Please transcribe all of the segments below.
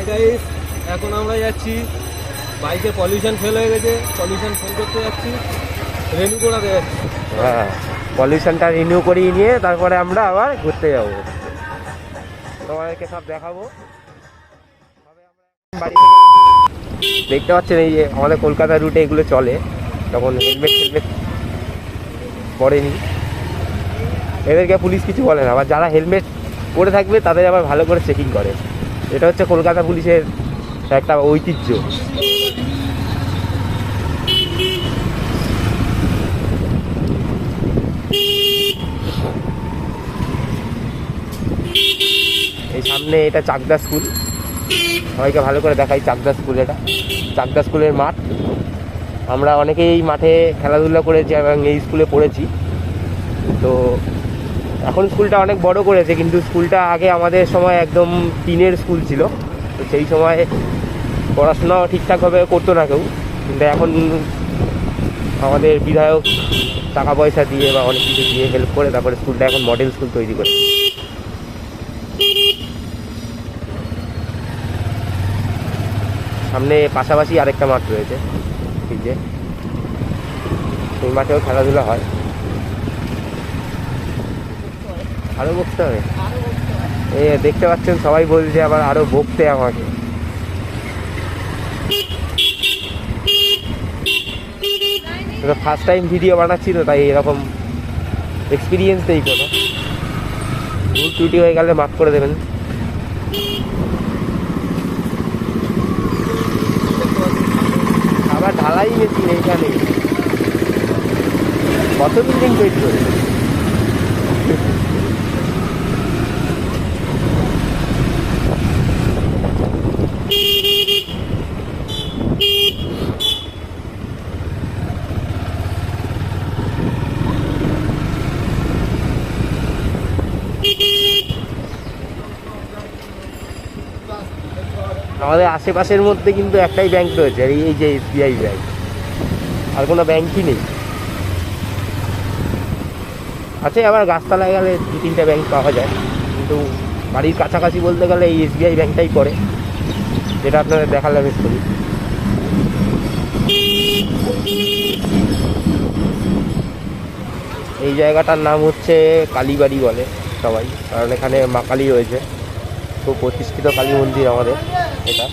Hi guys, এখন আমরা যাচ্ছি, বাইকে পলিউশন ফেল হয়ে গেছে, পলিউশন ফেল করতে যাচ্ছি, রেনু করাতে যাচ্ছি। হ্যাঁ, পলিউশনটা রিনিউ করিয়ে নিয়ে তারপরে আমরা আবার ঘুরতে যাব, তোমাদেরকে সব দেখাবো। বাড়ি থেকে দেখতে পাচ্ছেন এই যে আমাদের কলকাতা রুটে এগুলো চলে, তখন হেলমেট পরেনি, এদেরকে পুলিশ কিছু বলে না, আবার যারা হেলমেট পরে থাকবে তাদের আবার ভালো করে চেকিং করে। এটা হচ্ছে কলকাতা পুলিশের একটা ঐতিহ্য। এই সামনে এটা চাকদা স্কুল, সবাইকে ভালো করে দেখাই। চাকদা স্কুল, এটা চাকদা স্কুলের মাঠ। আমরা অনেকেই এই মাঠে খেলাধুলা করেছি এবং এই স্কুলে পড়েছি। তো এখন স্কুলটা অনেক বড় করেছে, কিন্তু স্কুলটা আগে আমাদের সময় একদম টিনের স্কুল ছিল। তো সেই সময় পড়াশোনাও ঠিকঠাকভাবে করতো না কেউ, কিন্তু এখন আমাদের বিধায়ক টাকা পয়সা দিয়ে বা অনেক কিছু দিয়ে হেল্প করে তারপরে স্কুলটা এখন মডেল স্কুল তৈরি করে। সামনে পাশাপাশি আরেকটা মাঠ রয়েছে, ঠিক যে সেই মাঠেও খেলাধুলা হয়। আরও বকতে হবে, এই দেখতে পাচ্ছেন সবাই বলছে আবার আরও বকতে আমাকে। ফার্স্ট টাইম ভিডিও বানাচ্ছি তো, তাই এরকম এক্সপিরিয়েন্স নেই কোনো, ভুল ত্রুটি হয়ে গেলে মাফ করে দেবেন। আবার ঢালাই মেশিন এইখানে কত বিল্ডিং তৈরি করে। আমাদের আশেপাশের মধ্যে কিন্তু একটাই ব্যাংক রয়েছে, আর এই যে এসবিআই ব্যাংক, আর কোনো ব্যাংকই নেই। আছে আবার গাছতলায় গেলে 2-3টা ব্যাংক পাওয়া যায়, কিন্তু বাড়ির কাছাকাছি বলতে গেলে এই এসবিআই ব্যাংকটাই পড়ে, যেটা আপনাদের দেখালাম একটু। এই জায়গাটার নাম হচ্ছে কালীবাড়ি বলে সবাই, কারণ এখানে মা কালী রয়েছে, খুব প্রতিষ্ঠিত কালী মন্দির আমাদের এটা।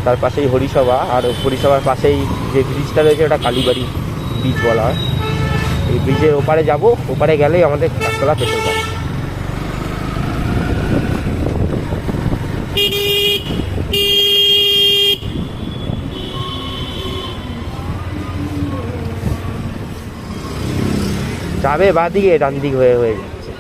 তার পাশেই হরিসভা, আর হরিসভার পাশেই যে ব্রিজটা রয়েছে ওটা কালীবাড়ি ব্রিজ বলা হয়। এই ব্রিজের ওপারে যাব, ওপারে গেলেই আমাদের গাছতলা পেট্রোল পাম্প। যাবে বাদিকে, ডান দিক হয়ে হয়ে যাচ্ছে।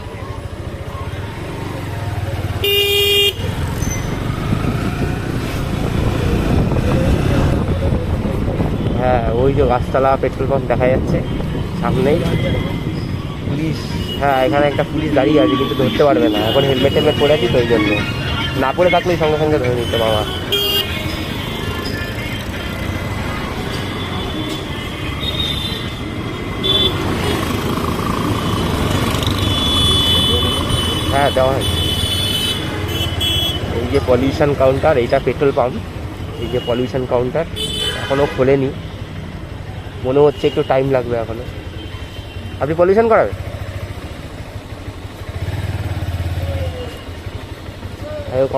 হ্যাঁ, ওই যে গাছতলা পেট্রোল পাম্প দেখা যাচ্ছে সামনেই। পুলিশ, হ্যাঁ এখানে একটা পুলিশ দাঁড়িয়ে আছে, কিন্তু ধরতে পারবে না, এখন হেলমেট টেলমেট পরে আছি তো, ওই জন্য না পরে থাকলেই সঙ্গে সঙ্গে ধরে নিতে বাবা। হ্যাঁ দেওয়া হয়। এই যে পলিউশন কাউন্টার, এইটা পেট্রোল পাম্প। এই যে পলিউশন কাউন্টার এখনও খোলেনি, মনে হচ্ছে একটু টাইম লাগবে এখনও। আপনি পলিউশন করাবেন?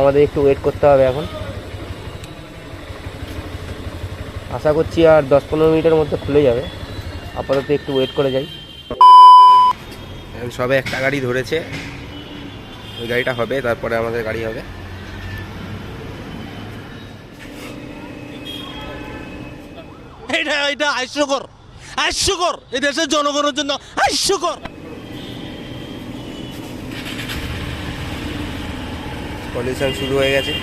আমাদের একটু ওয়েট করতে হবে এখন, আশা করছি আর 10-15 মিনিটের মধ্যে খুলে যাবে। আপাতত একটু ওয়েট করে যাই। সবে একটা গাড়ি ধরেছে, ওই গাড়িটা হবে, তারপরে আমাদের গাড়ি হবে। এটা হাস্যকর, হাস্যকর, এই দেশের জনগণের জন্য হাস্যকর। পলিউশন শুরু হয়ে গেছে।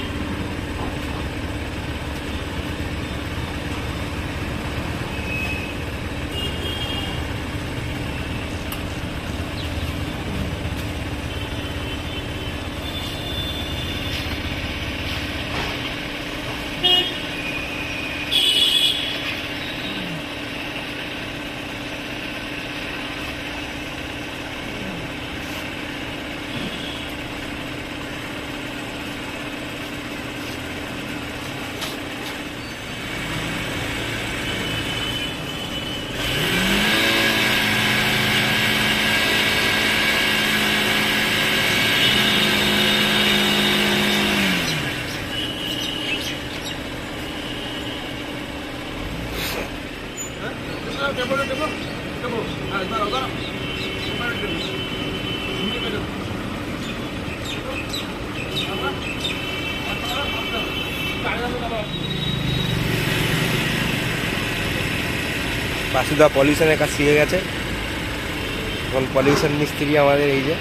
বাসুদা পলিউশনের কাজ শিখে গেছে, এখন পলিউশন মিস্ত্রি আমাদের এই যে।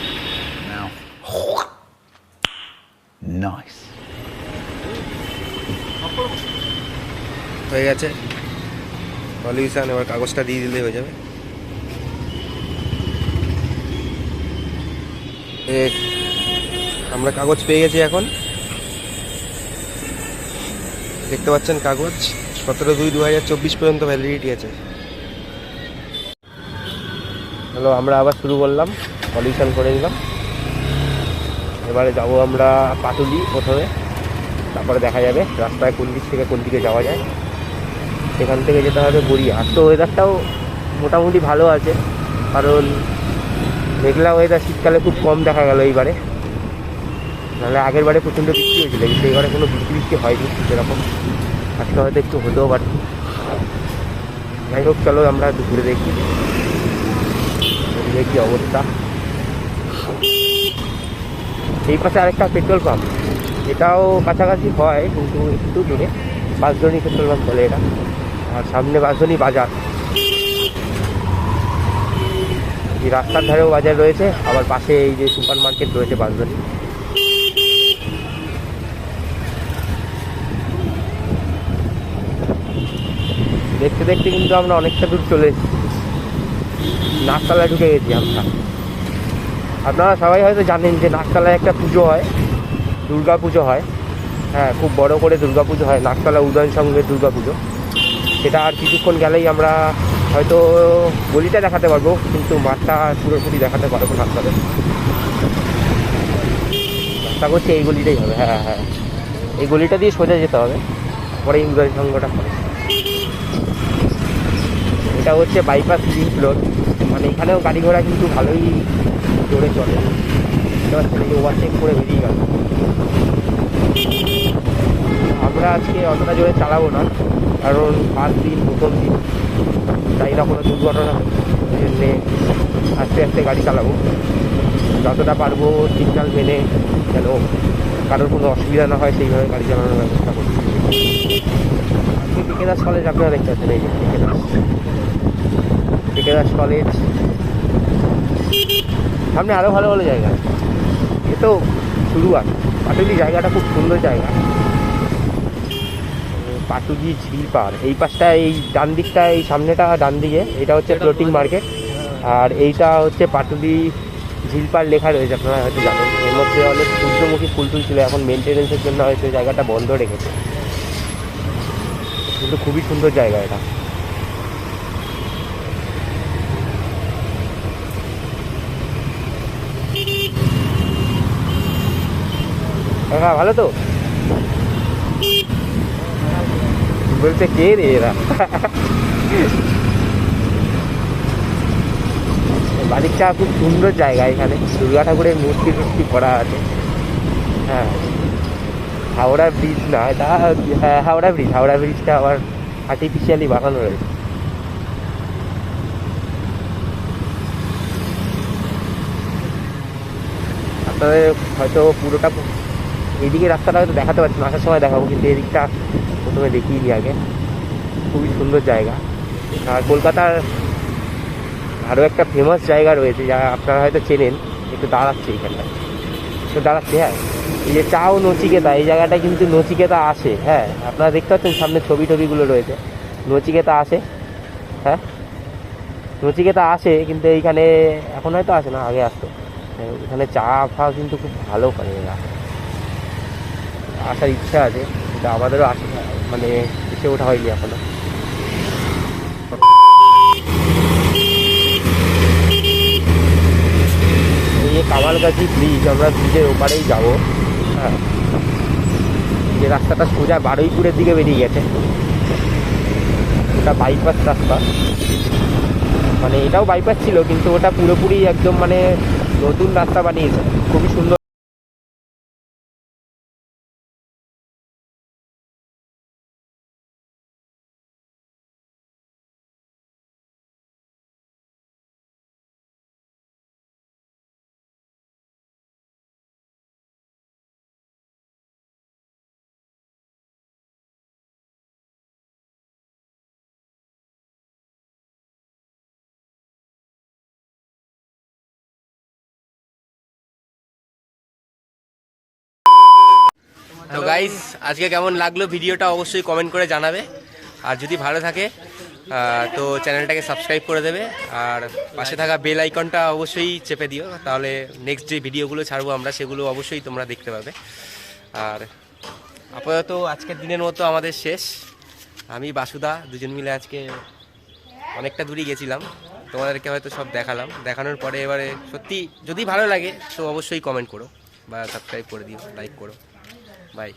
Nice. হয়ে গেছে পলিউশন, এবার কাগজটা দিয়ে দিলেই হয়ে যাবে। আমরা কাগজ পেয়ে গেছি এখন, দেখতে পাচ্ছেন কাগজ 17/2/2024 পর্যন্ত ভ্যালিডিটি আছে। হ্যালো, আমরা আবার শুরু করলাম, পলিউশন করে নিলাম। এবারে যাব আমরা পাটুলি প্রথমে, তারপরে দেখা যাবে রাস্তায় কোন দিক থেকে কোন দিকে যাওয়া যায়। সেখান থেকে যেতে হবে গড়িয়া। আর তো ওয়েদারটাও মোটামুটি ভালো আছে, কারণ মেঘলা ওয়েদার শীতকালে খুব কম দেখা গেল এইবারে। নাহলে আগের বারে প্রচণ্ড বৃষ্টি হয়েছিল, কিন্তু এইবারে কোনো বৃষ্টি হয়নি সেরকম। আজকে হয়তো একটু হতেও পারে। যাই হোক, চলো আমরা একটু ঘুরে দেখি কি অবস্থা। এই পাশে আরেকটা পেট্রোল পাম্প, এটাও কাছাকাছি হয় কিন্তু একটু দূরে। বাঁশধনী পেট্রোল পাম্প বলে এটা। আর সামনে বাঁশধনী বাজার, এই রাস্তার ধারেও বাজার রয়েছে, আবার পাশে এই যে সুপার মার্কেট রয়েছে বাঁশধনী। দেখতে দেখতে কিন্তু আমরা অনেকটা দূর চলে এসেছি, নাকতলায় ঢুকে গেছি আমরা। আপনারা সবাই হয়তো জানেন যে নাকতলায় একটা পুজো হয়, দুর্গা পুজো হয়। হ্যাঁ, খুব বড় করে দুর্গা পুজো হয়, নাকতলা উদয়ন সঙ্গে দুর্গা পুজো। সেটা আর কিছুক্ষণ গেলেই আমরা হয়তো গলিটা দেখাতে পারবো, কিন্তু মাঠটা পুরোপুরি দেখাতে পারবো না আপনাদের। আশা করছি এই গলিটাই হবে। হ্যাঁ হ্যাঁ, এই গলিটা দিয়ে সোজা যেতে হবে, পরে উদয়ন সঙ্গটা পরে। এটা হচ্ছে বাইপাস লিঙ্ক রোড, মানে এখানেও গাড়ি ঘোড়া কিন্তু ভালোই জোরে চলে। এটা হচ্ছে এই ওভারটেক করে বেরিয়ে গেল। আমরা আজকে অতটা জোরে চালাবো না, কারণ ফার্স্ট দিন, প্রথম দিন, তাই না কোনো দুর্ঘটনা ওই জন্যে আস্তে আস্তে গাড়ি চালাবো। যতটা পারবো সিগন্যাল মেনে, যেন কারোর কোনো অসুবিধা না হয় সেইভাবে গাড়ি চালানোর ব্যবস্থা করছি। আজকে টিকেদাস কলেজ আপনারা দেখতে পাচ্ছেন, এই যে টিকেদাস কলেজ। সামনে আরও ভালো ভালো জায়গা, এ তো শুরু আছে। পাটুলি জায়গাটা খুব সুন্দর জায়গা, পাটুলি ঝিল পার। এই পাশটা, এই ডান দিকটা, এই সামনেটা ডান দিকে, এটা হচ্ছে ফ্লোটিং মার্কেট। আর এইটা হচ্ছে পাটুলি ঝিল পার লেখা রয়েছে, আপনারা হয়তো জানেন। এর মধ্যে অনেক সূর্যমুখী ফুল তুলছিল, এখন মেনটেনেন্সের জন্য হয়তো জায়গাটা বন্ধ রেখেছে, কিন্তু খুবই সুন্দর জায়গা এটা। হ্যাঁ, ভালো তো বলতে কে রে এরা। বাড়িটা খুব সুন্দর জায়গা, এখানে দুর্গা ঠাকুরের মূর্তি টুর্তি করা আছে। হ্যাঁ, হাওড়া ব্রিজ না এটা, হ্যাঁ হাওড়া ব্রিজ। হাওড়া ব্রিজটা আবার আর্টিফিশিয়ালি বানানো রয়েছে। আপনাদের হয়তো পুরোটা, এইদিকে রাস্তাটা হয়তো দেখাতে পারছি না, আসার সময় দেখাবো, কিন্তু এদিকটা প্রথমে দেখিয়ে নিই আগে। খুবই সুন্দর জায়গা। আর কলকাতার আরও একটা ফেমাস জায়গা রয়েছে, যা আপনারা হয়তো চেনেন, একটু দাঁড়াচ্ছে এইখানটায়, একটু দাঁড়াচ্ছে। হ্যাঁ, এই যে চা ও নচিকেতা, এই জায়গাটা কিন্তু নচিকেতা আসে। হ্যাঁ, আপনারা দেখতে পাচ্ছেন সামনে ছবি টবিগুলো রয়েছে, নচিকেতা আসে। হ্যাঁ, নচিকেতা আসে, কিন্তু এইখানে এখন হয়তো আসে না, আগে আসতো। এখানে চা ফা কিন্তু খুব ভালো করে এরা। আসার ইচ্ছা আছে, কিন্তু আমাদেরও আসে, মানে এসে ওঠা হয়নি এখনো। এই যে কামালগাছি ব্রিজ, আমরা ব্রিজের ওপারেই যাবো। হ্যাঁ, যে রাস্তাটা সোজা বারুইপুরের দিকে বেরিয়ে গেছে, ওটা বাইপাস রাস্তা। মানে এটাও বাইপাস ছিল, কিন্তু ওটা পুরোপুরি একদম মানে নতুন রাস্তা বানিয়েছে, খুবই সুন্দর। তো গাইস আজকে কেমন লাগলো ভিডিওটা অবশ্যই কমেন্ট করে জানাবে, আর যদি ভালো থাকে তো চ্যানেলটাকে সাবস্ক্রাইব করে দেবে, আর পাশে থাকা বেল আইকনটা অবশ্যই চেপে দিও, তাহলে নেক্সট যে ভিডিওগুলো ছাড়বো আমরা সেগুলো অবশ্যই তোমরা দেখতে পাবে। আর আপাতত আজকের দিনের মতো আমাদের শেষ। আমি বাসুদা দুজন মিলে আজকে অনেকটা দূরই গেছিলাম, তোমাদেরকে হয়তো সব দেখালাম। দেখানোর পরে এবারে সত্যি যদি ভালো লাগে তো অবশ্যই কমেন্ট করো বা সাবস্ক্রাইব করে দিও, লাইক করো। বাই।